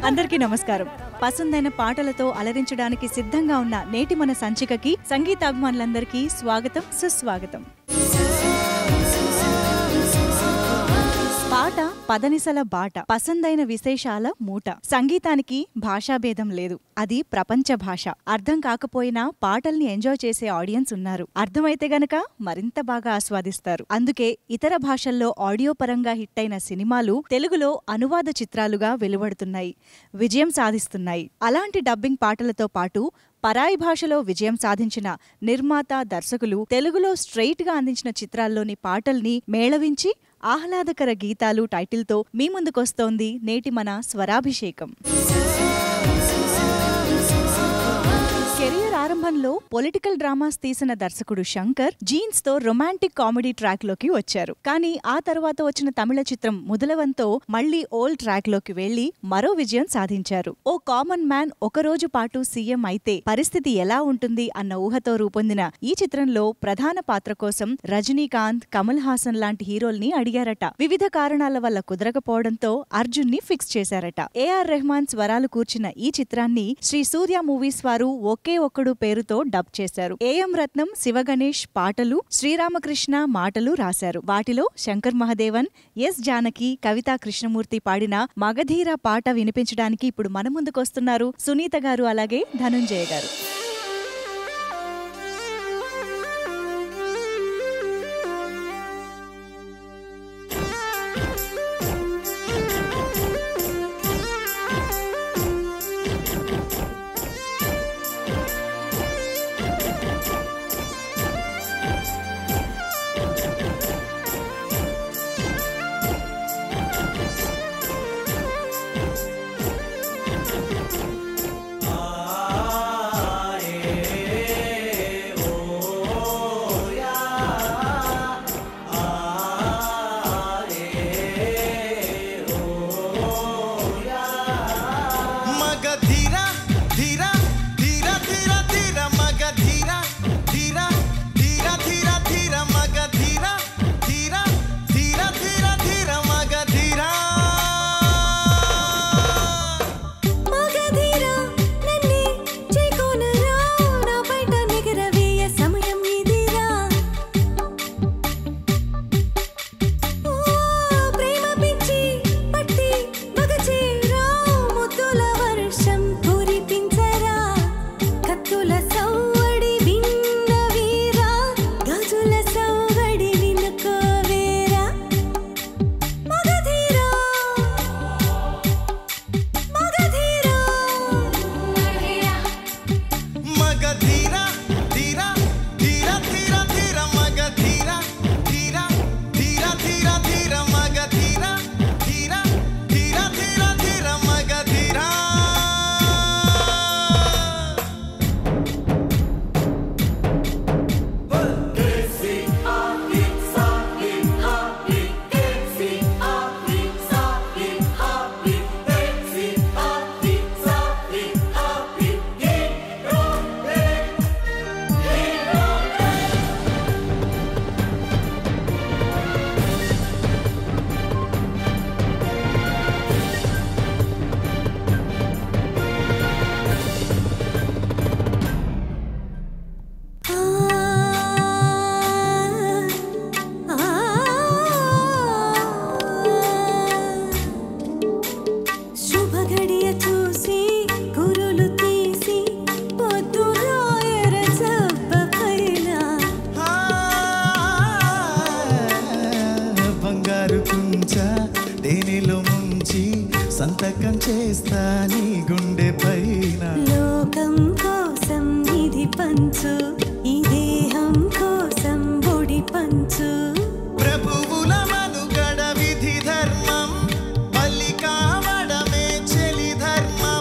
అందరికీ నమస్కారం. పసందైన పాటలతో అలరించడానికి సిద్ధంగా ఉన్న నేటి మన సంచికకి సంగీతాభిమానులందరికీ స్వాగతం, సుస్వాగతం. పాట పదనిసల బాట, పసందైన విశేషాల మూట. సంగీతానికి భాషాభేదం లేదు, అది ప్రపంచ భాష. అర్థం కాకపోయినా పాటల్ని ఎంజాయ్ చేసే ఆడియన్స్ ఉన్నారు. అర్థమైతే గనక మరింత బాగా ఆస్వాదిస్తారు. అందుకే ఇతర భాషల్లో ఆడియో పరంగా హిట్ అయిన సినిమాలు తెలుగులో అనువాద చిత్రాలుగా వెలువడుతున్నాయి, విజయం సాధిస్తున్నాయి. అలాంటి డబ్బింగ్ పాటలతో పాటు పరాయి భాషలో విజయం సాధించిన నిర్మాత, దర్శకులు తెలుగులో స్ట్రెయిట్ గా అందించిన చిత్రాల్లోని పాటల్ని మేళవించి ఆహ్లాదకర గీతాలు టైటిల్తో మీ ముందుకొస్తోంది నేటి మన స్వరాభిషేకం. కెరియర్ ఆరంభంలో పొలిటికల్ డ్రామాస్ తీసిన దర్శకుడు శంకర్ జీన్స్ తో రొమాంటిక్ కామెడీ ట్రాక్ లోకి వచ్చారు. కానీ ఆ తర్వాత వచ్చిన తమిళ చిత్రం ముదలవంతో మళ్లీ ఓల్డ్ ట్రాక్ లోకి వెళ్లి మరో విజయం సాధించారు. ఓ కామన్ మ్యాన్ ఒకరోజు పాటు సీఎం అయితే పరిస్థితి ఎలా ఉంటుంది అన్న ఊహతో రూపొందిన ఈ చిత్రంలో ప్రధాన పాత్ర కోసం రజనీకాంత్, కమల్ హాసన్ లాంటి హీరోల్ని అడిగారట. వివిధ కారణాల వల్ల కుదరకపోవడంతో అర్జున్ ని ఫిక్స్ చేశారట. ఏఆర్ రెహమాన్ స్వరాలు కూర్చిన ఈ చిత్రాన్ని శ్రీ సూర్య మూవీస్ వారు ఒకే ఒక్కడు పేరుతో డబ్ చేశారు. ఏఎం రత్నం, శివగణేష్ పాటలు, శ్రీరామకృష్ణ మాటలు రాశారు. వాటిలో శంకర్ మహదేవన్, ఎస్ జానకి, కవితా కృష్ణమూర్తి పాడిన మగధీర పాట వినిపించడానికి ఇప్పుడు మన ముందుకొస్తున్నారు సునీత గారు, అలాగే ధనుంజయ గారు. సంతకం చేస్తా నీ గుండె పైన లోకం కోసం ఇది పంచు ఈ దేహం కోసం బొడి పంచు ప్రభువుల మనుగడ విధి ధర్మం బలి కావడమే చెలి ధర్మం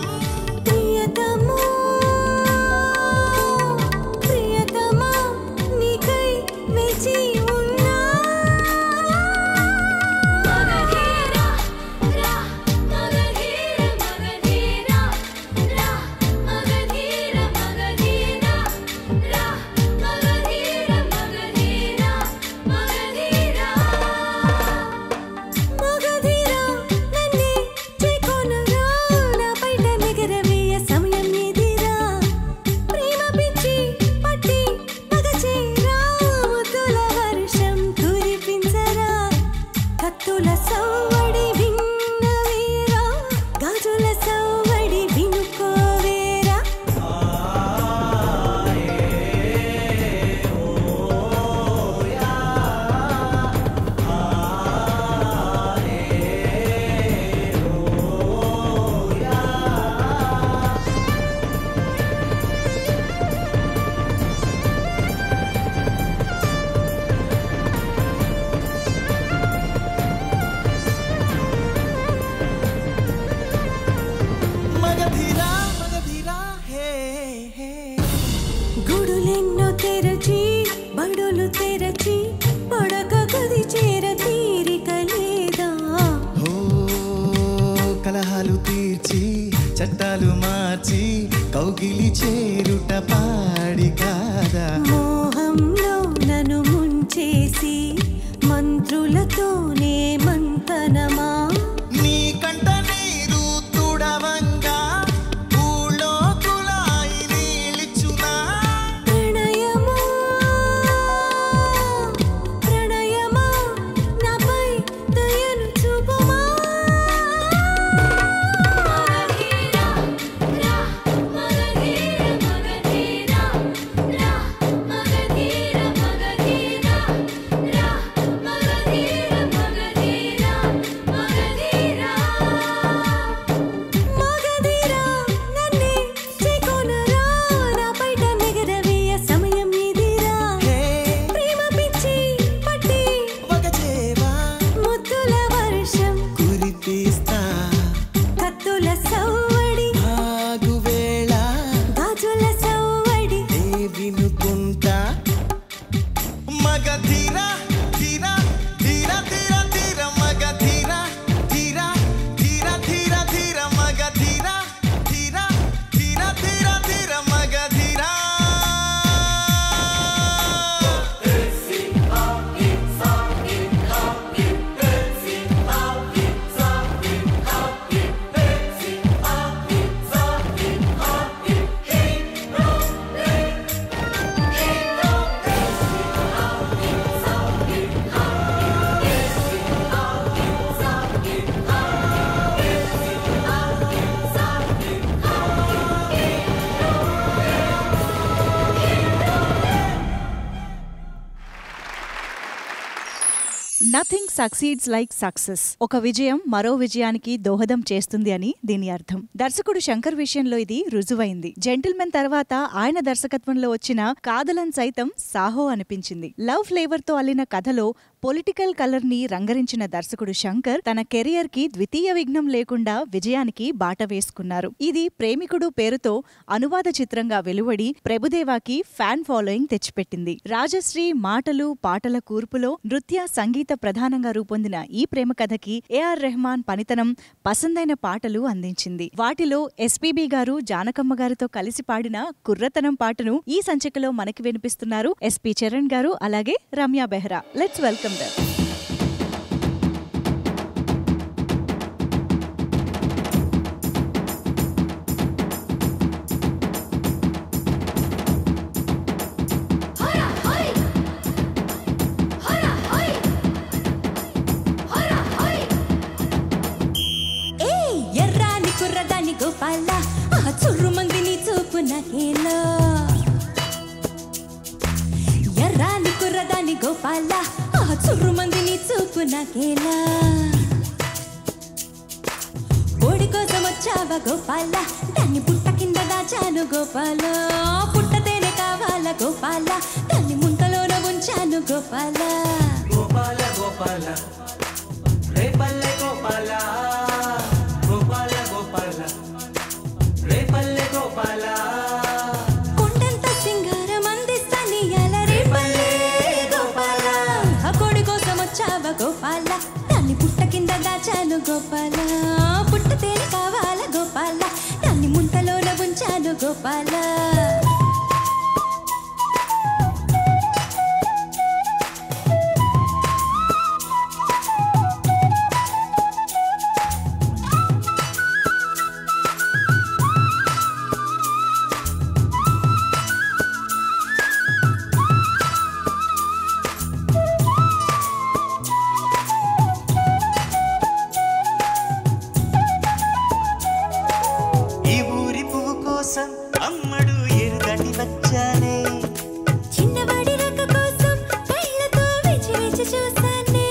తెరచి బడులు తెరచి పడక గది చేర తీరిక లేదా కలహాలు తీర్చి చట్టాలు మార్చి కౌగిలి చేరుట పాడి కాదా మోహంలో నన్ను ముంచేసి మంత్రులతోనే మంతనమా నీ కంట నీరు తుడవంగా ఊళ్ళో కులాయి నీలిచునా ప్రణయమా ప్రణయమా నాపై దయను చూపుమా మగధీరా నన్నే చేకొనరా నా బయట నెగరవేయ సమయం ఇదిరా ప్రేమ పిచ్చి పట్టి వగచేవా ముద్దుల వర్షం కురిపిస్తా కత్తుల సవ్వడి ఆగువేళ గాజుల సవ్వడి వినుకుంటా మగధీరా ధీరా ధీర ధీర ధీర మగధీరా ధీరా ధీర ధీర ధీర మగధీరా ధీరా ధీర ధీర ధీర మగధీరా నథింగ్ సక్సీడ్స్ లైక్ సక్సెస్. ఒక విజయం మరో విజయానికి దోహదం చేస్తుంది అని దీని అర్థం. దర్శకుడు శంకర్ విషయంలో ఇది రుజువైంది. జెంటిల్మెన్ తర్వాత ఆయన దర్శకత్వంలో వచ్చిన కాదలన్ సైతం సాహో అనిపించింది. లవ్ ఫ్లేవర్ తో అల్లిన కథలో పొలిటికల్ కలర్ ని రంగరించిన దర్శకుడు శంకర్ తన కెరియర్ కి ద్వితీయ విఘ్నం లేకుండా విజయానికి బాట వేసుకున్నారు. ఇది ప్రేమికుడు పేరుతో అనువాద చిత్రంగా వెలువడి ప్రభుదేవాకి ఫ్యాన్ ఫాలోయింగ్ తెచ్చిపెట్టింది. రాజశ్రీ మాటలు పాటల కూర్పులో నృత్య సంగీత ప్రధానంగా రూపొందిన ఈ ప్రేమ కథకి ఏఆర్ రెహమాన్ పనితనం పసందైన పాటలు అందించింది. వాటిలో ఎస్పీబీ గారు జానకమ్మ గారితో కలిసి పాడిన కుర్రతనం పాటను ఈ సంచికలో మనకి వినిపిస్తున్నారు ఎస్పీ చరణ్ గారు, అలాగే Ramya Behra. Let's welcome them. ఎర్రాని కుర్రదాని గోపాల చుర్రు మందిని చూపు నాకేలా ఎర్రాని కుర్రదాని గోపాల చుర్రు మందిని చూపు నాకేలా కోడి కోసం వచ్చావా గోపాల దాన్ని పుట్ట కింద దాచాను గోపాల పుట్టతేనే కావాలా గోపాల దాన్ని ముంతలోన ఉంచాను గోపాల గోపాల గోపాల రేపల్లె గోపాల గోపాల గోపాల రేపల్లె గోపాల కొండంత సింగారం అందిస్తాని ఎలా రేపల్లె గోపాల కోడి కోసం వచ్చావా గోపాల దాన్ని పుట్ట కింద దాచాను గోపాల పుట్టతేనే కావాలా గోపాల దాన్ని ముంతలోన ఉంచాను గోపాల అమ్మడు ఎరుగని వచ్చానే చిన్నవాడి రక్క కోసం కళ్ళతో వేచి వేచి చూసానే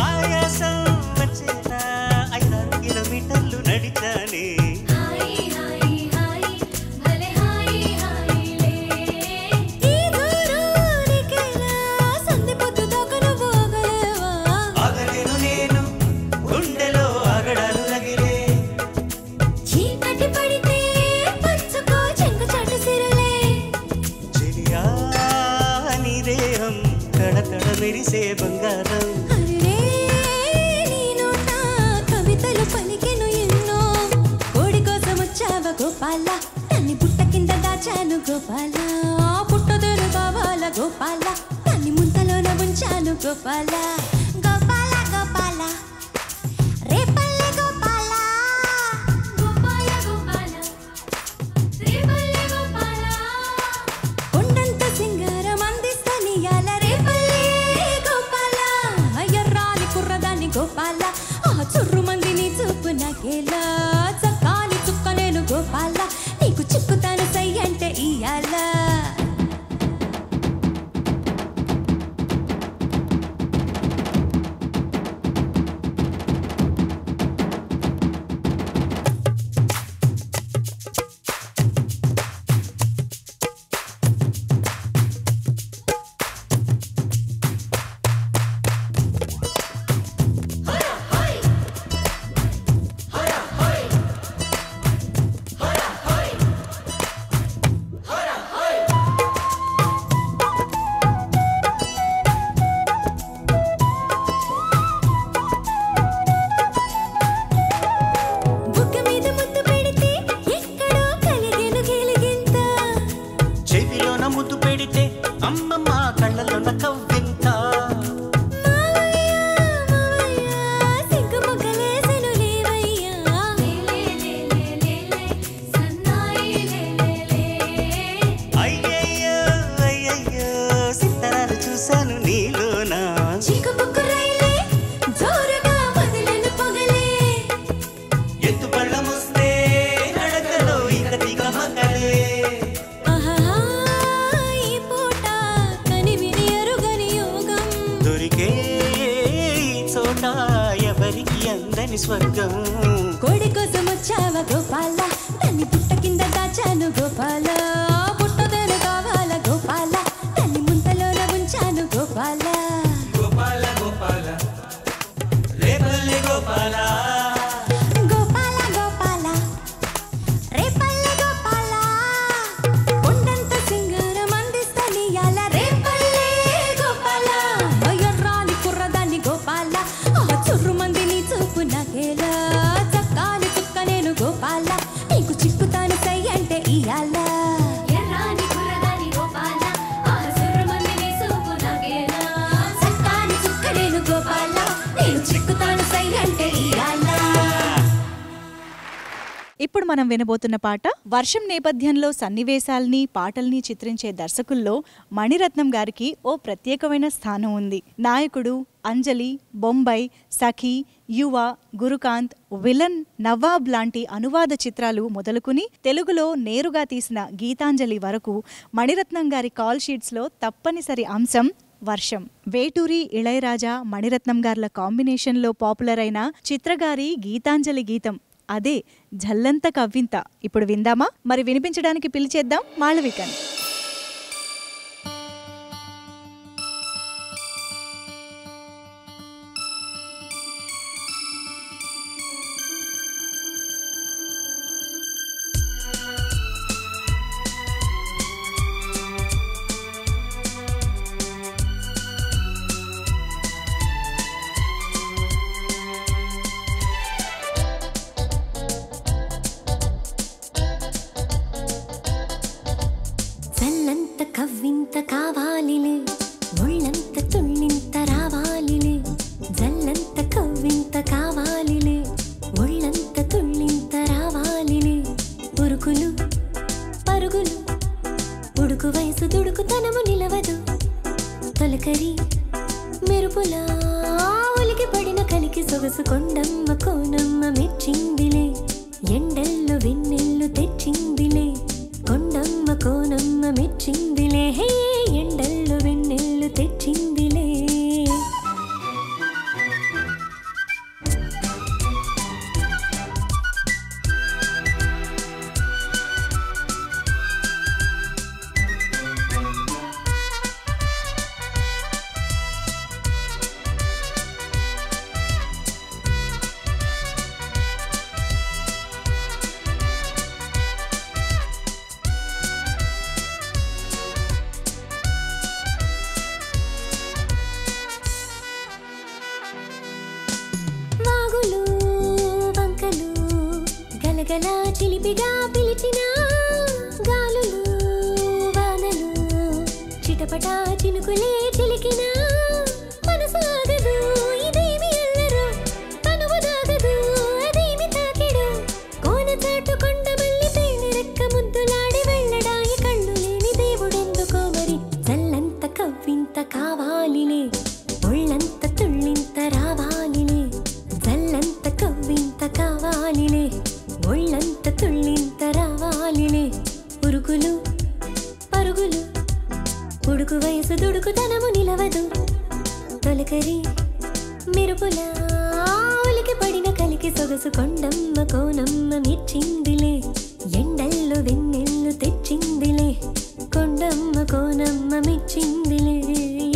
ఆయాసం వచ్చేనా 5-6 కిలోమీటర్లు నడిచానే ఈ దూరానికెలా సంధి పొద్దు దాకా నువ్వు ఆగలేవా ఆగలేను నేను గుండెలో ఆగడాలు రగిలే చీకటి పడితే పంచుకో చెంగు చాటు సిరలే చెలియా గోపాల దాన్ని బుట్ట కింద దాచాను గోపాల పుట్టదేను కావాల గోపాల దాన్ని ముంతలోన ఉంచాను గోపాల గోపాల గోపాల రేపల్లె గోపాల గోపాల గోపాల రేపల్లె గోపాల కొండంత సింగారం అందిస్తనియాల రేపల్లె గోపాల ఎర్రాలి కుర్రదాన్ని గోపాల ఆ చుర్రు మందిని చూపు నాకేలా చక్కాని చుక్క నేను గోపాల నీకు చిక్కుతాను సై అంటే ఇయ్యాల స్వర్గం కోడి కోసం వచ్చావా గోపాల దాన్ని పుట్ట కింద దాచాను గోపాల పుట్టదేను కావాల గోపాల దాన్ని ముంతలోన ఉంచాను గోపాల గోపాల గోపాల రేపల్లె గోపాల గోపాల గోపాల రేపల్లె గోపాల కొండంత సింగారం అందిస్తనియాల రేపల్లె గోపాల ఎర్రాలి కుర్రదాన్ని గోపాల ఆ చుర్రు మందిని చూపు నాకేలా చక్కాని చుక్క నేను గోపాల నీకు చిక్కుతాను సై అంటే ఇయ్యాల ఎర్రాని కుర్రదాన్ని గోపాల ఆ చుర్రు మందిని చూపు నాకేలా చక్కాని చుక్క నేను గోపాల నీకు చిక్కుతాను సై అంటే ఇయ్యాల. ఇప్పుడు మనం వినబోతున్న పాట వర్షం నేపథ్యంలో సన్నివేశాల్ని పాటల్ని చిత్రించే దర్శకుల్లో మణిరత్నం గారికి ఓ ప్రత్యేకమైన స్థానం ఉంది. నాయకుడు, అంజలి, బొంబాయి, సఖీ, యువ, గురుకాంత్, విలన్, నవాబ్ లాంటి అనువాద చిత్రాలు మొదలుకుని తెలుగులో నేరుగా తీసిన గీతాంజలి వరకు మణిరత్నం గారి కాల్ షీట్స్లో తప్పనిసరి అంశం వర్షం. వేటూరి, ఇళయరాజా, మణిరత్నం గార్ల కాంబినేషన్లో పాపులర్ అయిన చిత్రగారి గీతాంజలి గీతం అదే జల్లంత కవ్వింత. ఇప్పుడు విందామా? మరి వినిపించడానికి పిలిచేద్దాం మాళవికని. గలగల చిలిపిగా పిలిచిన గాలులు వానలు చిటపట చినుకులే చిలికిన మనసు ఆగదు ఇదేమి అల్లరు తనువు దాగదు అదేమి తాకిడు కోన చాటు కొండ మల్లి తేనె రెక్క ముద్దులాడి వెళ్ళడాయి కళ్ళు లేని దేవుడెందుకో మరి చల్లంత కవ్వింత కావాలిలే ఒళ్ళంత తుళ్ళింత రావాలిలే చల్లంత కవ్వింత కావాలిలే ఒళ్ళంత తుళ్ళింత రావాలిలే ఉరుకులు పరుగులు ఉడుకు వయసు దుడుకుతనము నిలవదు తొలకరి మెరుపులా ఉలికి పడిన కలికి సొగసు కొండమ్మ కోనమ్మ మెచ్చిందిలే ఎండల్లో వెన్నెల్లు తెచ్చిందిలే కొండమ్మ కోనమ్మ మెచ్చిందిలే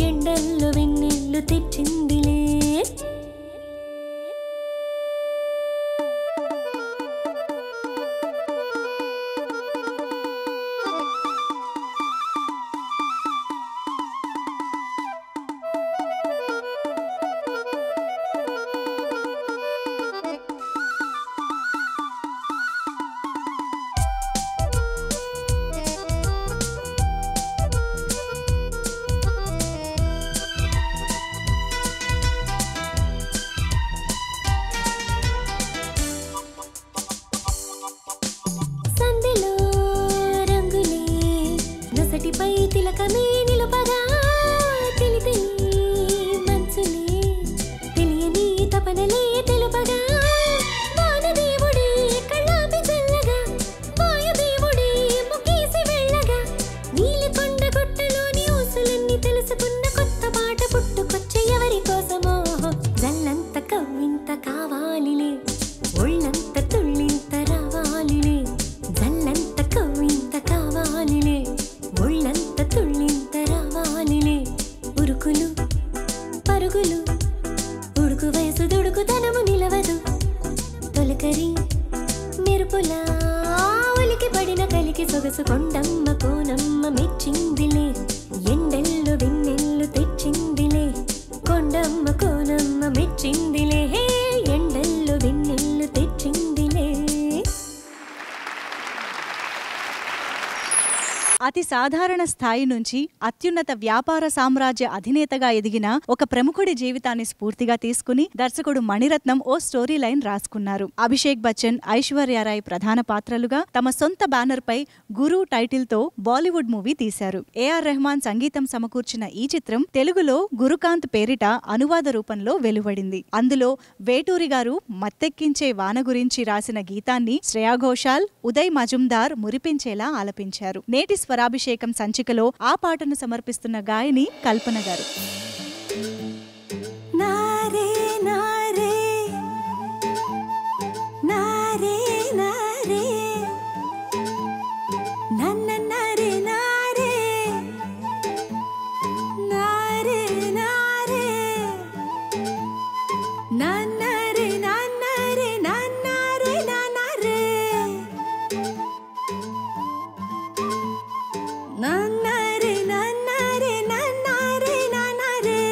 ఎండల్లో వెన్నెల్లు తెచ్చిందిలే పై తిలకమే నిలుపగా తెలి తెలి మనసులే తెలియని తపనలే తెలుపగా వానదేవుడే కళ్ళాపి చల్లగా వాయుదేవుడే ముఖేసి వెళ్ళగా నీలకొండ గుట్టలోని ఊసులన్నీ తెలుసుకున్న కొత్త పాట పుట్టుకొచ్చే ఎవరి కోసమో జల్లంత కవ్వింత కావాలిలే ఒళ్ళంత తుళ్ళింత రావాలిలే జల్లంత కవ్వింత కావాలిలే ఒళ్ళంత తుళ్ళింత రావాలిలే ఉరుకులు పరుగులు ఉడుకు వయసు దుడుకుతనము నిలవదు తొలకరి మెరుపులా ఉలికి పడిన కలికి సొగసు కొండమ్మ కోనమ్మ మెచ్చిందిలే ఎండెల్లు వెన్నెల్లు తెచ్చిందిలే కొండమ్మ కోనమ్మ మెచ్చిందిలే ఎండెల్లు వెన్నెల్లు తెచ్చిందిలే. అతి సాధారణ స్థాయి నుంచి అత్యున్నత వ్యాపార సామ్రాజ్య అధినేతగా ఎదిగిన ఒక ప్రముఖుడి జీవితాన్ని స్ఫూర్తిగా తీసుకుని దర్శకుడు మణిరత్నం ఓ స్టోరీ లైన్ రాసుకున్నారు. అభిషేక్ బచ్చన్, ఐశ్వర్యారాయ్ ప్రధాన పాత్రలుగా తమ సొంత బ్యానర్ పై గురు టైటిల్ తో బాలీవుడ్ మూవీ తీశారు. ఏఆర్ రెహమాన్ సంగీతం సమకూర్చిన ఈ చిత్రం తెలుగులో గురుకాంత్ పేరిట అనువాద రూపంలో వెలువడింది. అందులో వేటూరి గారు మత్తెక్కించే వాన గురించి రాసిన గీతాన్ని శ్రేయా ఘోషాల్, ఉదయ్ మజుందార్ మురిపించేలా ఆలపించారు. నేటి స్వరాభిషేకం సంచికలో ఆ పాటను సమర్పిస్తున్న గాయని కల్పన గారు. నారే నారే నారే నారే నన్న నారే నారే నారే నారే నన్నరే నన్నరే నన్నరే నన్నరే నన్నరే నన్నరే నన్నరే నన్నరే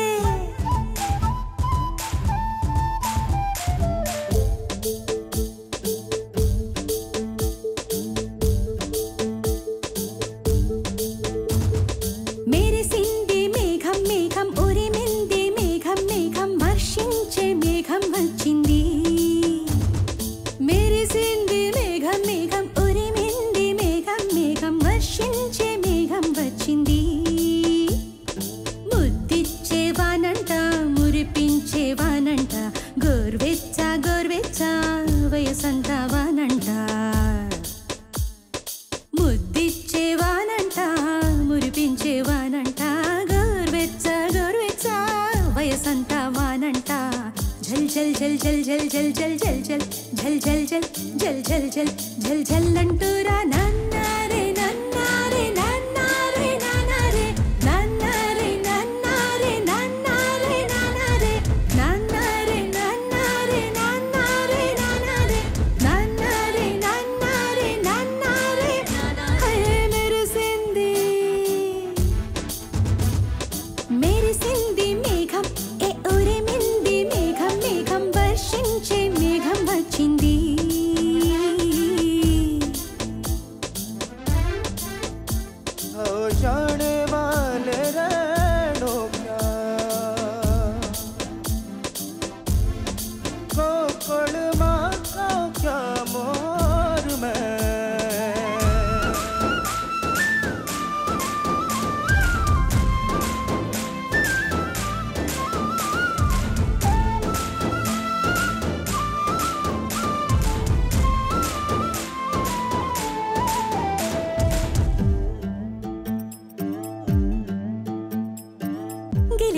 మెరిసింది మేఘం మేఘం ఉరిమింది మేఘం మేఘం వర్షించే మేఘం వచ్చింది మెరిసింది మేఘం మేఘం ఉరిమింది మేఘం మేఘం వర్షించే మేఘం వచ్చింది ముద్దిచ్చేవానంట మురిపించేవానంట గోర్వెచ్చ గోర్వెచ్చ వయసంతా వానంట ముద్దిచ్చేవానంట మురిపించేవానంట గోర్వెచ్చ గోర్వెచ్చ వయసంతా వానంట झल झल झल झल झल झल झल झल झल झल झल झल झल झल झल झल झल अंटूरा नन्नारे नन्नारे नन्नारे नन्नारे नन्नारे नन्नारे नन्नारे नन्नारे नन्नारे नन्नारे नन्नारे नन्नारे नन्नारे नन्नारे नन्नारे हरे मेरे सिंधी मेघम ए उरे मिंदी मेघम मेघम వర్షించే మేఘం వచ్చింది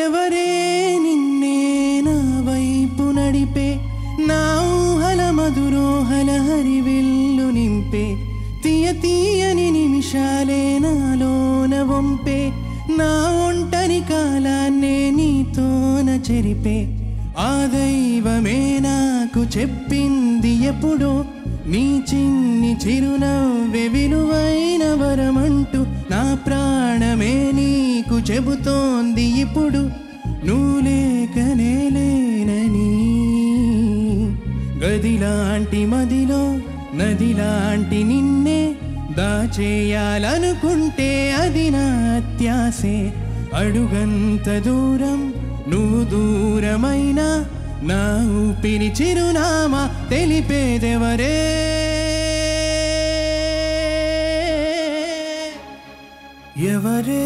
ఎవరే నిన్నే నా వైపు నడిపే నా ఊహల మధురోహల హరివిల్లు నింపే తీయ తీయని నిమిషాలే నాలోన వంపే నా ఒంటరి కాలాన్నే నీతోన చెరిపే ఆ దైవమే నాకు చెప్పింది ఎప్పుడో నీ చిన్ని చిరునవ్వే విలువైన వరమంటూ నా ప్రాణమే నీకు చెబుతోంది ఇప్పుడు నువ్వు లేకనే లేనని గదిలాంటి మదిలో నదిలాంటి నిన్నే దాచేయాలనుకుంటే అది నా అత్యాసే అడుగంత దూరం నువ్వు దూరమైనా నా ఊపిరి చిరునామా తెలిపేదెవరే ఎవరే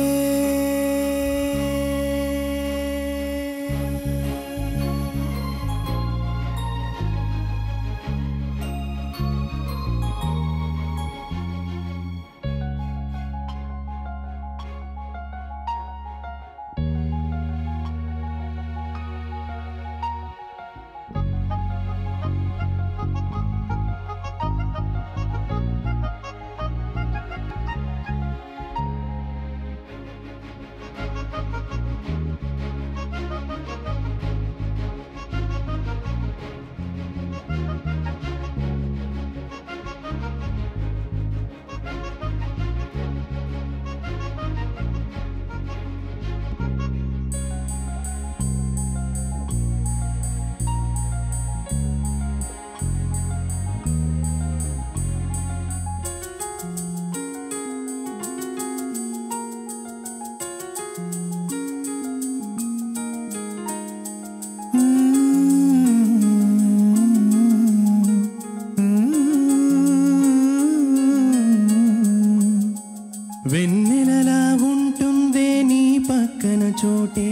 వెన్నెలలా ఉంటుందే నీ పక్కన చోటే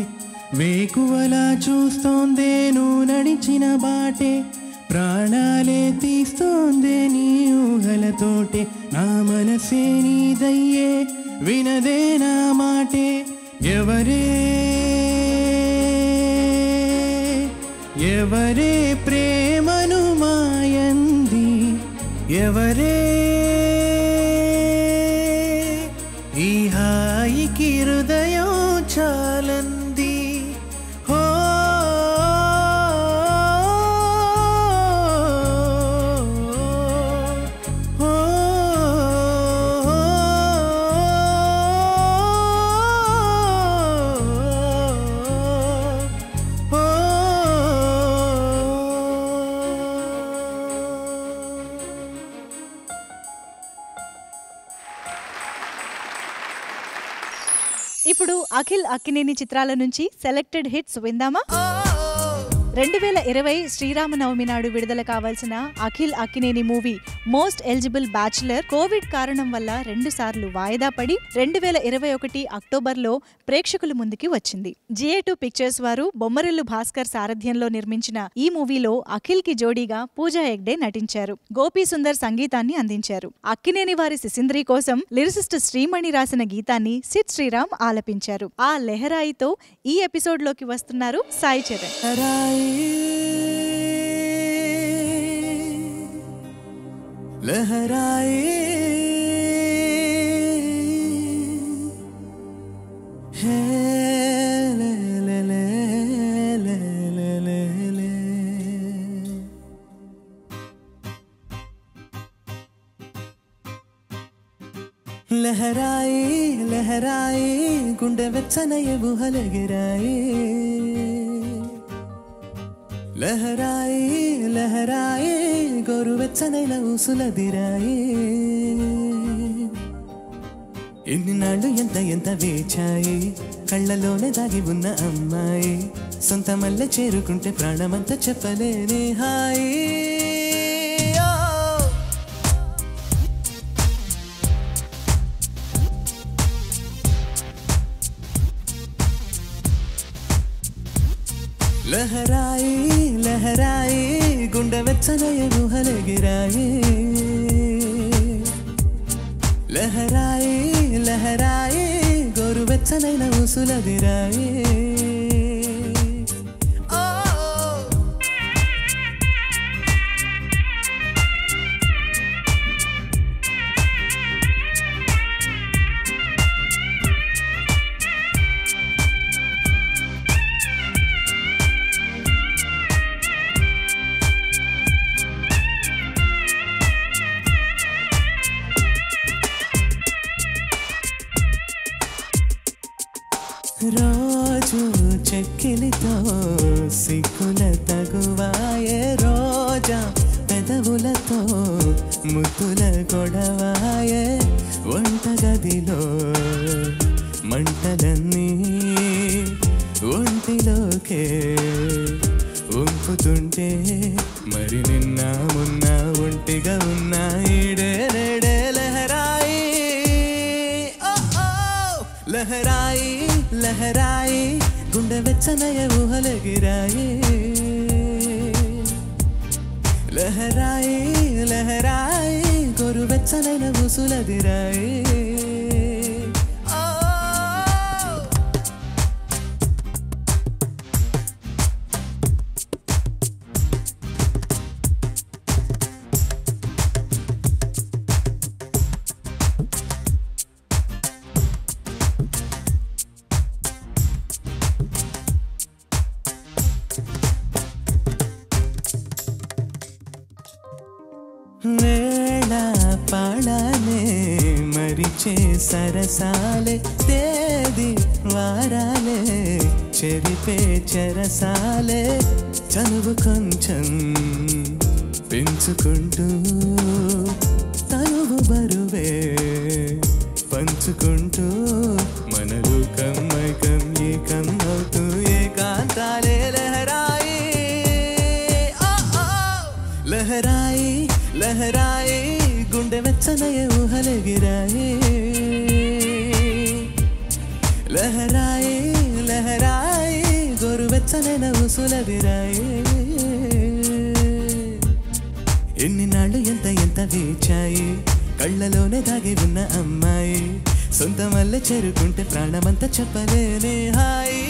వేకువలా చూస్తోందే నువ్వు నడిచిన బాటే ప్రాణాలే తీస్తోందే నీ ఊహలతోటే నా మనసే నీదయ్యే వినదే నా మాటే ఎవరే ఎవరే ప్రేమను మాయంది ఎవరే ఈ హాయికి హృదయం చాలంది హో హో ఇప్పుడు అఖిల్ అక్కినేని చిత్రాల నుంచి సెలెక్టెడ్ హిట్స్ విందామా 2020 శ్రీరామనవమి నాడు విడుదల కావాల్సిన Akhil Akkineni movie most eligible bachelor Covid కారణం వల్ల 2 సార్లు వాయిదా పడి 2021 అక్టోబర్లో ప్రేక్షకుల ముందుకి వచ్చింది. GA2 పిక్చర్స్ వారు బొమ్మరిల్లు భాస్కర్ సారథ్యంలో నిర్మించిన ఈ మూవీలో అఖిల్ కి జోడీగా పూజా హెగ్డే నటించారు. గోపీ సుందర్ సంగీతాన్ని అందించారు. అక్కినేని వారి సిసింద్రి కోసం లిరిసిస్ట్ శ్రీమణి రాసిన గీతాన్ని సిద్ శ్రీరామ్ ఆలపించారు. ఆ లెహరాయితో ఈ ఎపిసోడ్లోకి వస్తున్నారు సాయి చరణ్. लहराए है ले ले ले ले ले ले ले लहराए लहराए गुंडे వెచ్చనయ ఊహలెగిరాయే లహరాయే లహరాయే గోరువెచ్చనైన ఊసులదిరాయే ఎన్ని నాళ్ళు ఎంత వేచాయి కళ్ళలోనే దాగి ఉన్న అమ్మాయి సొంత మల్లె చేరుకుంటే ప్రాణమంతా చెప్పలేని హాయి లహరాయే లహరాయే గుండె వెచ్చనయ ఊహలెగిరాయే లహరాయే లహరాయే గోరువెచ్చనైన ఊసులదిరాయే రోజు చెక్కిలితో సిక్కుల తగువాయే రోజా పెదవులతో ముద్దుల గొడవాయే వంటగదిలో మంటలన్నీ ఒంటిలోకే ఉంపుతుంటే మరి నిన్న మొన్న ఒంటిగా ఉన్న ఈడే నేడే లహరాయి లహరాయి లహరాయి గుండె వెచ్చనయ ఊహలగిరాయి లహరాయి లహరాయి గొరు వెచ్చనైన ఊసులదిరాయి వేళ పాళనే మరిచే సరసాలే తేది వారాలే చెరిపే చెరసాలే చనువు కొంచెం పెంచుకుంటూ తనువు బరువే పంచుకుంటూ మన రూకం మైకం ఏకం అవుతూ ఏకాంతాలే లహరాయి లహరాయి లహరాయి గుండె వెచ్చనయ ఊహలగిరాయి లహరాయి లహరాయి గొరు వెచ్చనైన ఊసులదిరాయి ఎన్ని నాళ్ళు ఎంత ఎంత వేచాయి కళ్ళలోనే దాగి ఉన్న అమ్మాయి సొంత మల్లె చేరుకుంటే ప్రాణమంతా చెప్పలేనే హాయి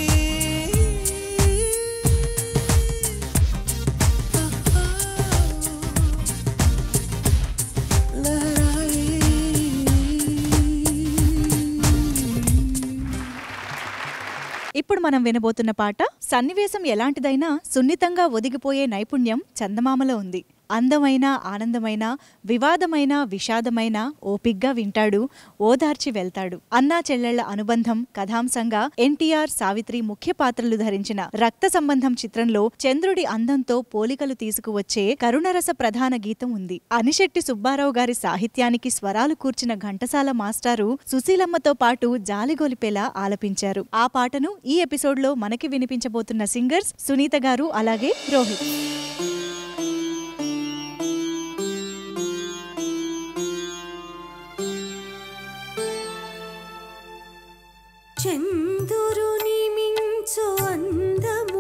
ఇప్పుడు మనం వినబోతున్న పాట సన్నివేశం ఎలాంటిదైనా సున్నితంగా ఒదిగిపోయే నైపుణ్యం చందమామలో ఉంది. అందమైన ఆనందమైన వివాదమైన విషాదమైన ఓపిగ్గా వింటాడు, ఓదార్చి వెళ్తాడు. అన్నా చెల్లెళ్ల అనుబంధం కథాంశంగా ఎన్టీఆర్ సావిత్రి ముఖ్య పాత్రలు ధరించిన రక్త సంబంధం చిత్రంలో చంద్రుడి అందంతో పోలికలు తీసుకువచ్చే కరుణరస ప్రధాన గీతం ఉంది. అనిశెట్టి సుబ్బారావు గారి సాహిత్యానికి స్వరాలు కూర్చిన ఘంటసాల మాస్టారు సుశీలమ్మతో పాటు జాలిగొలిపేలా ఆలపించారు. ఆ పాటను ఈ ఎపిసోడ్లో మనకి వినిపించబోతున్న సింగర్స్ సునీత గారు అలాగే రోహిత్. చందురుని మించు అందములికించు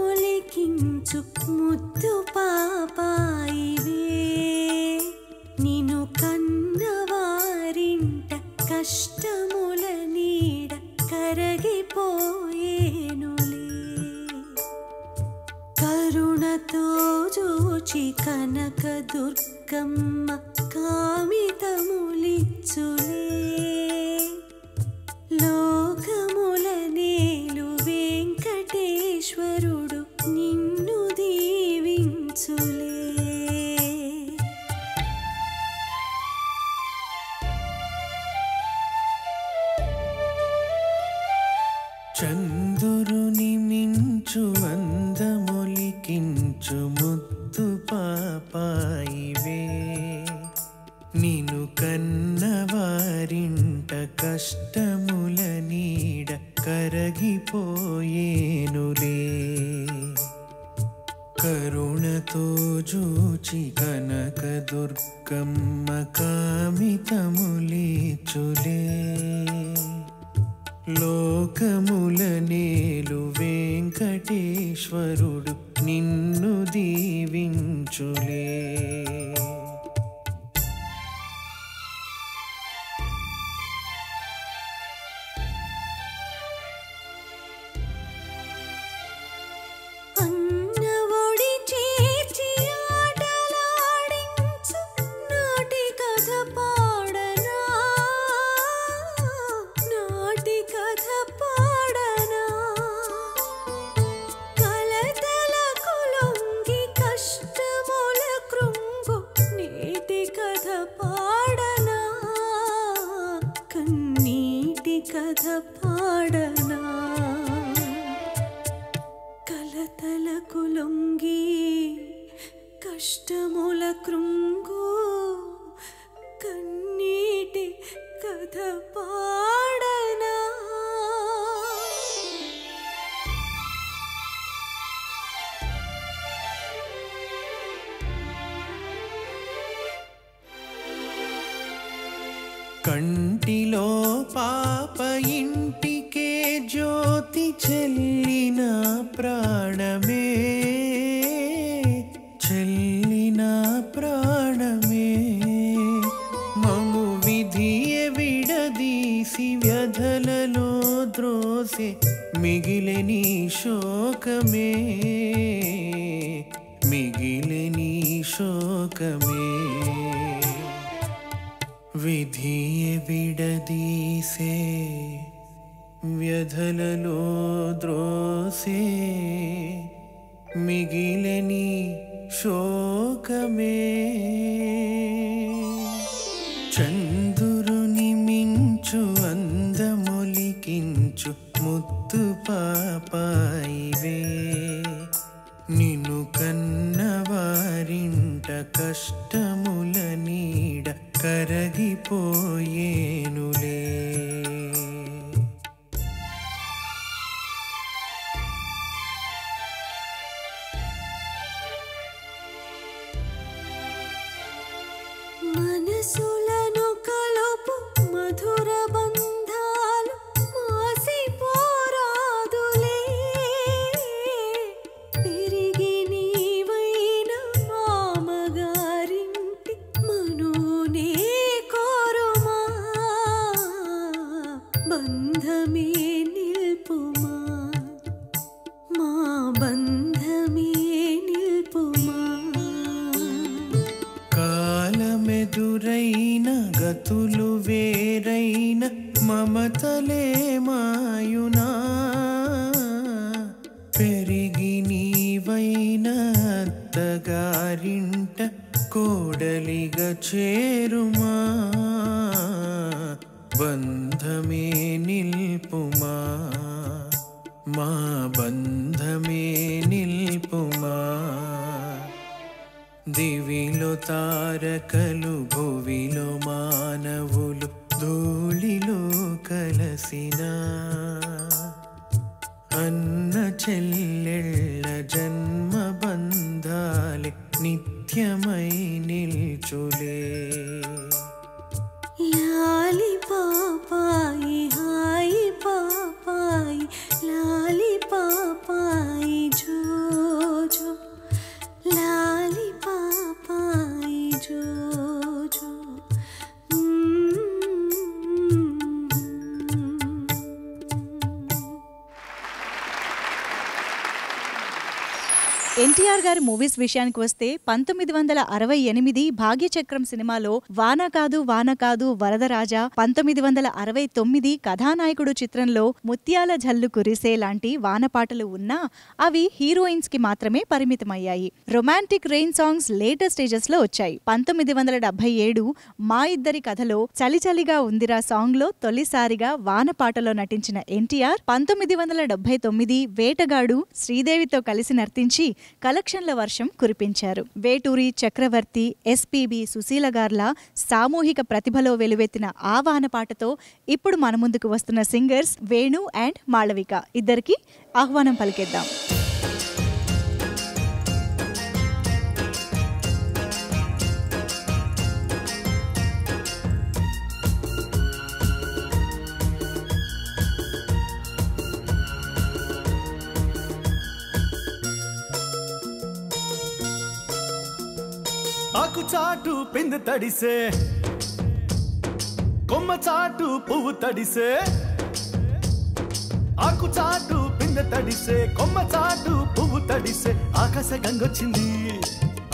ముద్దు పాపాయివే నిన్ను కన్నవారింట కష్టముల నీడ కరగిపోయేనులే కరుణతో జోచి కనక దుర్గమ్మ కామితములిచ్చులే లోకముల నేలు వెంకటేశ్వరుడు నిన్ను దీవించులే చందురుని మించు అందమొలికించు ముద్దు పాపాయివే నిన్ను కన్నవారింట కష్టముల నీడ కరగిపోయేనులే కరుణతో జూచి కనక దుర్గమ్మ కామితములిచులే లోకముల నేలు వెంకటేశ్వరుడు నిన్ను దీవించులే కథ పాడనా కష్టముల కృంగు కన్నీటి కథ పాడనా కంటిలో పాప ఇంటికే జ్యోతి చెల్లిన ప్రాణమే చెల్లిన ప్రాణమే మము విధియ విడదీసి వ్యధలలో ద్రోసె మిగిలిని శోకమే మిగిలిని శోకమే విధియ విడదీసే వ్యధలలో ద్రోసే మిగిలిని శోకమే చంద్రుని మించు అందమొలికించు ముత్తు పాపాయివే నిన్ను కన్నవారింట కష్టముల నీడ కరగిపోయేనులే మనసులను కలుపు మధుర బంధాలు మాసిపోరాదులే పెరిగి నీవైన మామగారింటి మనోనే కోరుమా బంధమే నిల్పుమా మా బంధమే నిల్పుమా కాలమెదురైన గతులు వేరైన మమతలే మాయునా పెరిగి నీవైన అత్తగారింట కోడలిగా చేరుమా బంధమే నిల్పుమా మా బంధమే నిల్పుమా దివిలో తారకలు భువిలో మానవులు ధూళిలో కలసిన అన్న చెల్లెళ్ళ జన్మ బంధాలే నిత్యమై నిల్చులే లాలి పాపాయి హాయి పాపాయి లాలి పాపాయి జో జో లాలి పాపాయి జో జో ఎన్టీఆర్ గారి మూవీస్ విషయానికి వస్తే 1968 భాగ్యచక్రం సినిమాలో వాన కాదు వరదరాజా, 1969 కథానాయకుడు చిత్రంలో ముత్యాల జల్లు కురిసే లాంటి వానపాటలు ఉన్నా అవి హీరోయిన్స్ కి మాత్రమే పరిమితమయ్యాయి. Romantic rain songs later stages లో వచ్చాయి. 1977 మా ఇద్దరి కథలో చలి చలిగా ఉందిరా సాంగ్ లో తొలిసారిగా వానపాటలో నటించిన ఎన్టీఆర్ 1979 వేటగాడు శ్రీదేవితో కలిసి నర్తించి కలెక్షన్ల వర్షం కురిపించారు. వేటూరి, చక్రవర్తి, ఎస్పీబీ, సుశీల గార్ల సామూహిక ప్రతిభలో వెలువెత్తిన ఆ వానపాటతో ఇప్పుడు మన ముందుకు వస్తున్న సింగర్స్ వేణు అండ్ మాళవిక. ఇద్దరికి ఆహ్వానం పలికేద్దాం. ఆకు చాటు పిందె తడిసే, కొమ్మ చాటు పువ్వు తడిసే. ఆకు చాటు పిందె తడిసే, కొమ్మ చాటు పువ్వు తడిసే. ఆకాశ గంగొచ్చింది,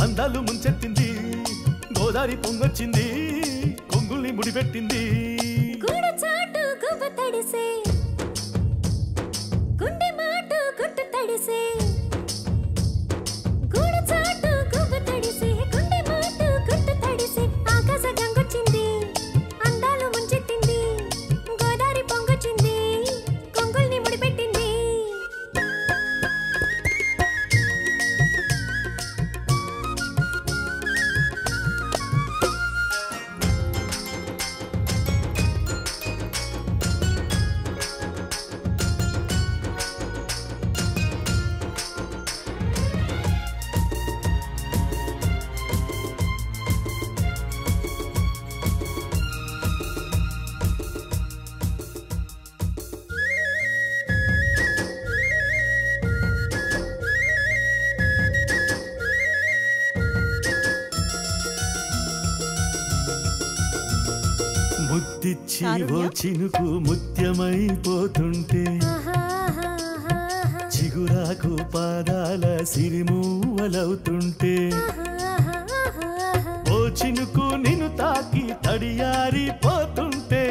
అందాలు ముంచెత్తింది. గోదావరి పొంగొచ్చింది, కొంగుల్ని ముడిపెట్టింది. గూడు చాటు గువ్వ తడిసే, గుండె మాటు గుట్టు తడిసే. గూడు చాటు గువ్వ తడిసే, గుండె మాటు గుట్టు తడిసే. ఆకాశ గంగొచ్చింది, అందాలు ముంచెత్తింది. గోదావరి పొంగొచ్చింది, కొంగుల్ని ముడిపెట్టింది. కారుణ్య. చినుకు ముత్యమైపోతుంటే చిగురాకు పాదాల సిరిమూవలవుతుంటే ఓ చినుకు నిన్ను తాకి తడియారిపోతుంటే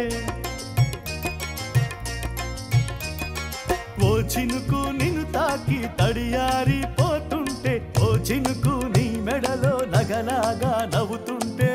ఓ చినుకు నిన్ను తాకి తడియారిపోతుంటే ఓ చినుకు నీ మెడలో నగలాగా నవ్వుతుంటే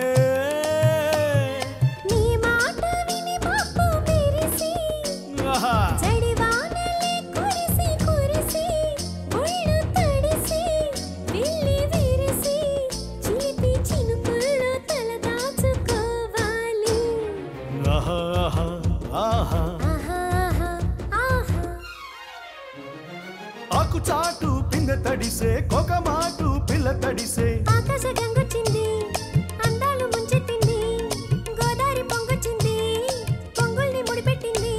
ఆకు చాటు పింగ తడిసే కొక మాటు పిల్ల తడిసే ఆకాశ గంగొచ్చింది అందాలు ముంచెత్తింది గోదారి పొంగొచ్చింది పొంగుల్ని ముడిపెట్టింది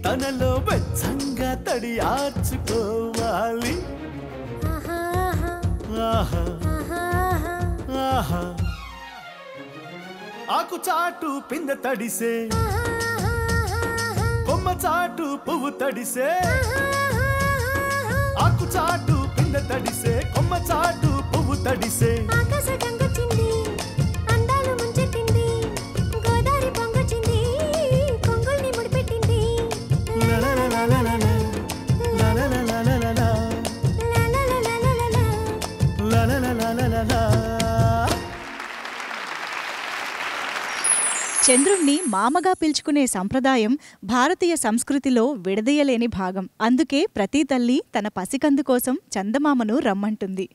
తనలో వెచ్చంగా తడి ఆర్చుకోవాలి ఆకు చాటు పిందె తడిసే కొమ్మ చాటు పువ్వు తడిసే ఆకు చాటు పిందె తడిసే కొమ్మ చాటు పువ్వు తడిసే చంద్రుణ్ణి మామగా పిలుచుకునే సంప్రదాయం భారతీయ సంస్కృతిలో విడదీయలేని భాగం. అందుకే ప్రతి తల్లి తన పసికందు కోసం చందమామను రమ్మంటుంది,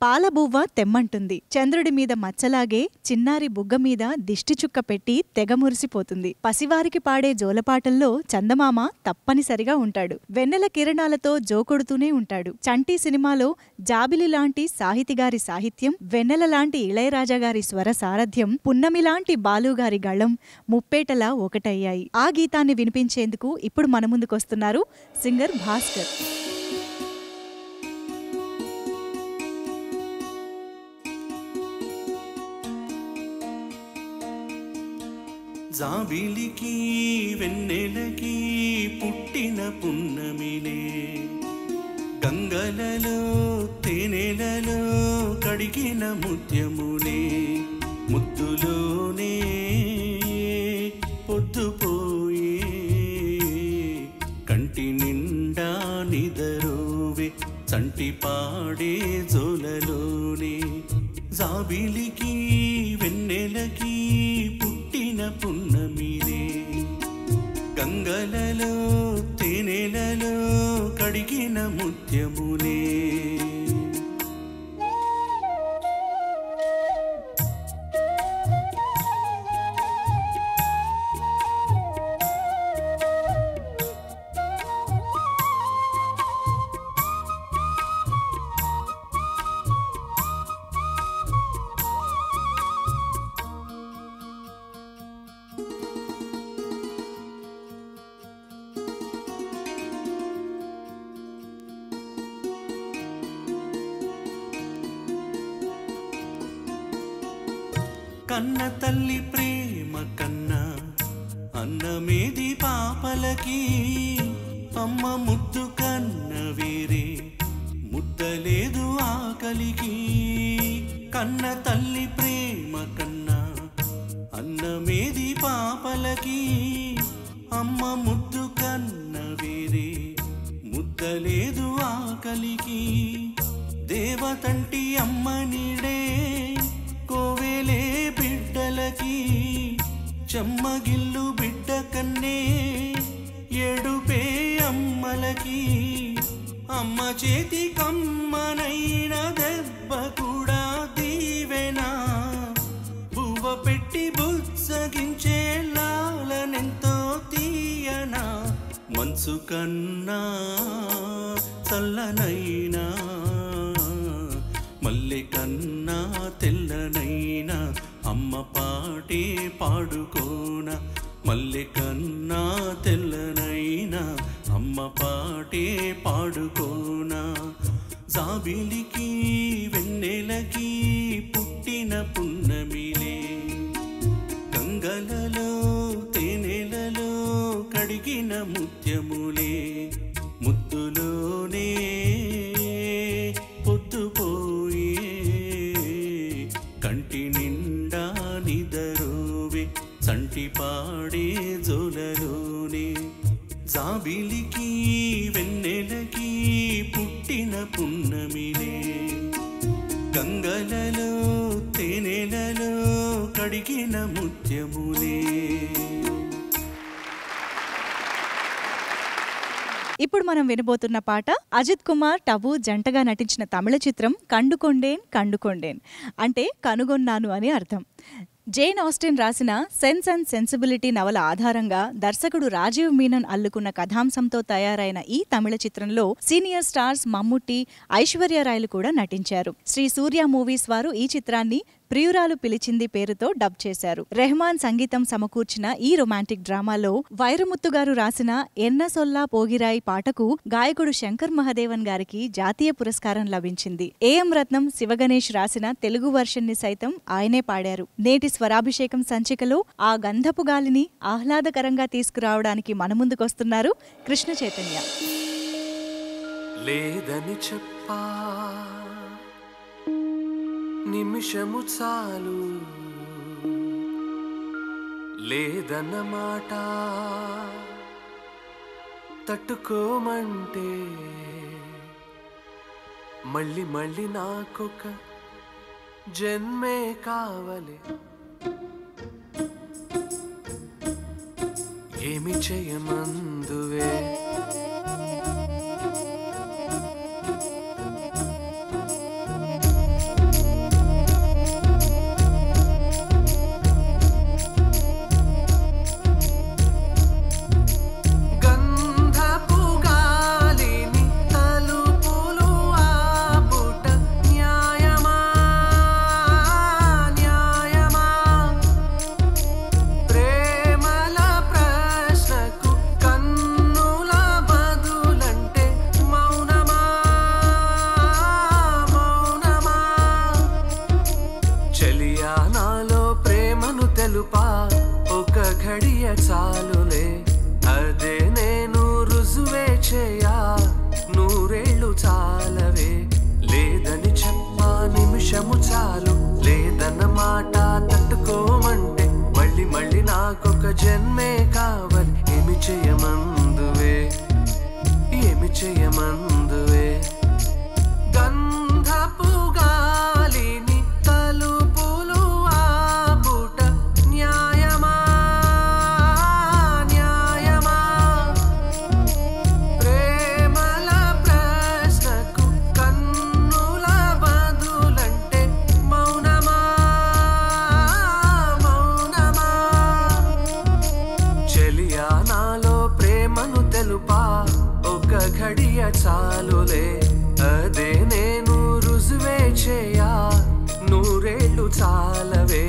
పాలబువ్వ తెమ్మంటుంది. చంద్రుడి మీద మచ్చలాగే చిన్నారి బుగ్గ మీద దిష్టి చుక్క పెట్టి తెగ మురిసిపోతుంది. పసివారికి పాడే జోలపాటల్లో చందమామ తప్పనిసరిగా ఉంటాడు. వెన్నెల కిరణాలతో జోకొడుతూనే ఉంటాడు. చంటి సినిమాలో జాబిలి లాంటి సాహితిగారి సాహిత్యం, వెన్నెల లాంటి ఇళయరాజా గారి స్వర సారథ్యం, పున్నమిలాంటి బాలుగారి గళం ముప్పేటలా ఒకటయ్యాయి. ఆ గీతాన్ని వినిపించేందుకు ఇప్పుడు మన ముందుకొస్తున్నారు సింగర్ భాస్కర్. జాబిలికి వెన్నెలకి పుట్టిన పున్నమినే, గంగలలో తేనెలలో కడిగిన ముత్యమునే, ముద్దులోనే పొద్దుపోయే కంటి నిండా నిదరోవే చంటి పాడే జోలలోనే. జాబిలికి వెన్నెలకి పుట్టిన పున్నమినే, గంగలలో తేనెలలో కడిగిన ముత్యమునే. కన్న తల్లి ప్రేమ కన్నా అన్నమేది పాపలకి, అమ్మ ముద్దు కన్న వేరే ముద్దు ముద్దలేదు ఆకలికి కన్న తల్లి ప్రేమ కన్నా అన్నమేది పాపలకి అమ్మ ముద్దు కన్న వేరే ముద్దలేదు ఆకలికి దేవతంటి అమ్మ నీడే కోవేలే బిడ్డలకి చెమ్మగిల్లు బిడ్డ కన్నే ఏడుపే అమ్మలకి అమ్మ చేతి కమ్మనైన దెబ్బ కూడా దీవెనా బువ్వ పెట్టి బుజ్జగించే లాలనెంతో తీయనా మనసు కన్నా చల్లనైనా మల్లె కన్నా తెల్లనైనా అమ్మ పాటే పాడుకోనా మల్లె కన్నా తెల్లనైనా అమ్మ పాటే పాడుకోనా జాబిలికి వెన్నెలకి పుట్టిన పున్నమిలే గంగలలో తేనెలలో కడిగిన ముత్యములే ముద్దులోనే పొద్దుపోయే కంటి నిండా నిదరోవే సంటి పాడే జోలలోనే జాబిలికి వెన్నెలకి పుట్టిన పున్నమిలే గంగలలో తేనెలలో కడిగిన ముత్యములే. ఇప్పుడు మనం వినబోతున్న పాట అజిత్ కుమార్ టబు జంటగా నటించిన తమిళ చిత్రం కండుకొండేన్ కండుకొండేన్ అంటే కనుగొన్నాను అని అర్థం. జేన్ ఆస్టిన్ రాసిన సెన్స్ అండ్ సెన్సిబిలిటీ నవల ఆధారంగా దర్శకుడు రాజీవ్ మీనన్ అల్లుకున్న కథాంశంతో తయారైన ఈ తమిళ చిత్రంలో సీనియర్ స్టార్స్ మమ్ముట్టి, ఐశ్వర్య రాయ్లు కూడా నటించారు. శ్రీ సూర్య మూవీస్ వారు ఈ చిత్రాన్ని ప్రియురాలు పిలిచింది పేరుతో డబ్ చేశారు. రెహమాన్ సంగీతం సమకూర్చిన ఈ రొమాంటిక్ డ్రామాలో వైరముత్తు గారు రాసిన ఎన్న సొల్లా పోగిరాయి పాటకు గాయకుడు శంకర్ మహదేవన్ గారికి జాతీయ పురస్కారం లభించింది. ఏఎం రత్నం, శివగణేష్ రాసిన తెలుగు వర్షన్ ని సైతం ఆయనే పాడారు. నేటి స్వరాభిషేకం సంచికలో ఆ గంధపు గాలిని ఆహ్లాదకరంగా తీసుకురావడానికి మన ముందుకొస్తున్నారు కృష్ణ చైతన్య. లేదని చెప్పా నిమిషము చాలు, లేదన్నమాట తట్టుకోమంటే మళ్ళీ మళ్ళీ నాకొక జన్మే కావాలి. ఏమి చేయమందువే చాలులే, అదే నేను రుజువే చేయా, నూరేళ్ళు చాలవే. లేదని చెప్పా నిమిషము చాలు, లేదన్న మాట తట్టుకోమంటే మళ్ళీ మళ్ళీ నాకొక జన్మే కావాలి. ఏమి చేయమందువే, ఏమి చేయమందువే. గంధపు గాలిని తలుపులు ఆపుట న్యాయమా, ఘడియ చాలులే, అదే నేను రుజువే చేయా, నూరేళ్ళు చాలవే.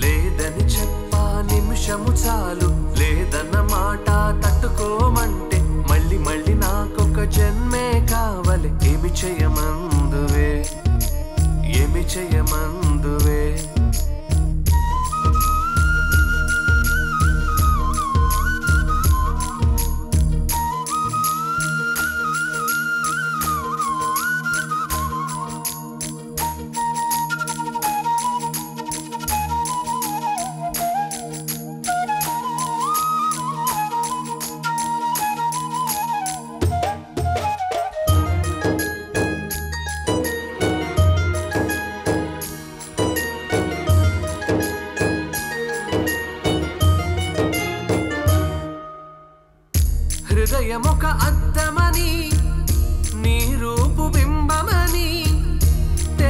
లేదని చెప్పా నిమిషము చాలు, లేదన్న మాట తట్టుకోమంటే మళ్ళీ మళ్ళీ నాకొక జన్మే కావాలి. ఏమి చేయమందువే, ఏమి చేయమందువే.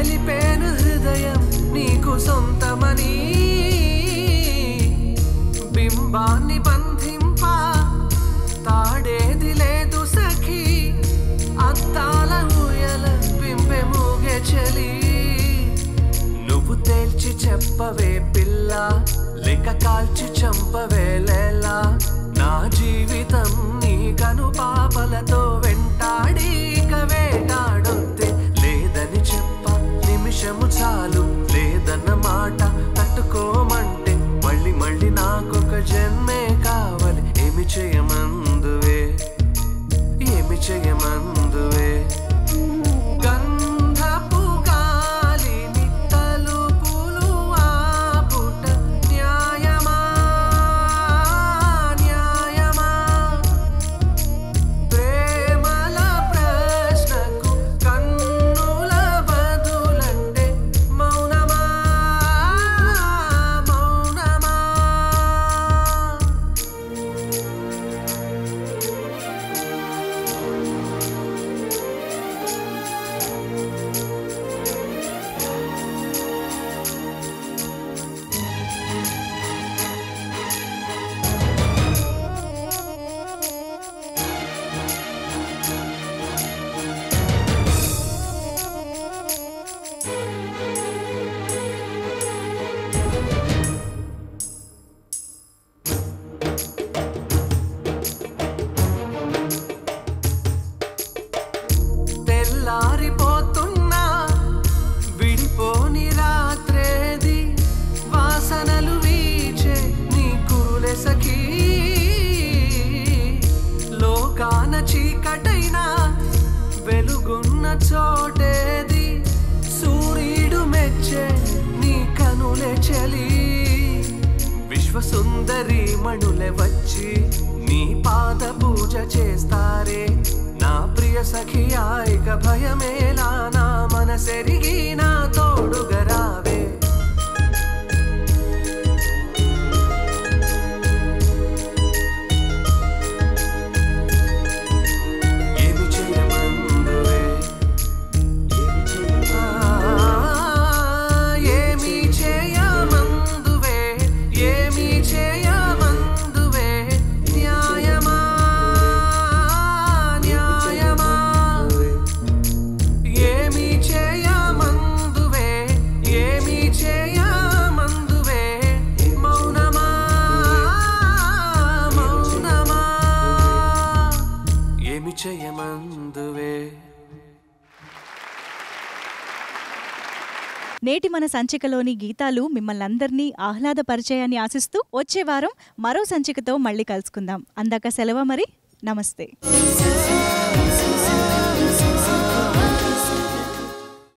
తెలిపేను హృదయం నీకు సొంతమని బింబాన్ని బంధింప తాడేది లేదు సఖీ అద్దాల ఊయల బింబె మూగే చలి నువ్వు తేల్చి చెప్పవే పిల్ల లేక కాల్చి చంపవే లేలా నా జీవితం నీ కను పాపలతో వెంటాడి ఇక వేటాడొద్దే లేదని చెప్ప నిమిషము చాలు లేదన్న మాట తట్టుకోమంటే మళ్ళీ మళ్ళీ నాకొక జన్మే కావాలి ఏమి చేయమందువే ఏమి చేయమందువే గంధపు గాలిని తలుపులు ఆపుట న్యాయమా న్యాయమా ప్రేమల ప్రశ్నకు కన్నుల బదులంటే మౌనమా మౌనమా తెల్లారిపోతున్నా విడిపోని రాత్రేది వాసనలు వీచే నీ కురులే సఖీ లోకాన చీకటైనా వెలుగున్న చోటేది సూర్యుడు మెచ్చే నీ కనులే చలి విశ్వసుందరి మణులే వచ్చి నీ పాద పూజ చేస్తారే నా ప్రియ సఖియా ఇక భయమేలా నా మనసెరిగి నా తోడుగా రావే ఏమి చేయమందువే ఏమి చేయమందువే ఏమి చేయమందువే న్యాయమా న్యాయమా ఏమి చేయమందువే ఏమి చేయమందువే మౌనమా మౌనమా ఏమి చేయమందువే నేటి మన సంచికలోని గీతాలు మిమ్మల్నందరినీ ఆహ్లాదపరిచాయని ఆశిస్తూ వచ్చే వారం మరో సంచికతో మళ్ళీ కలుసుకుందాం. అందాక సెలవు మరి. నమస్తే.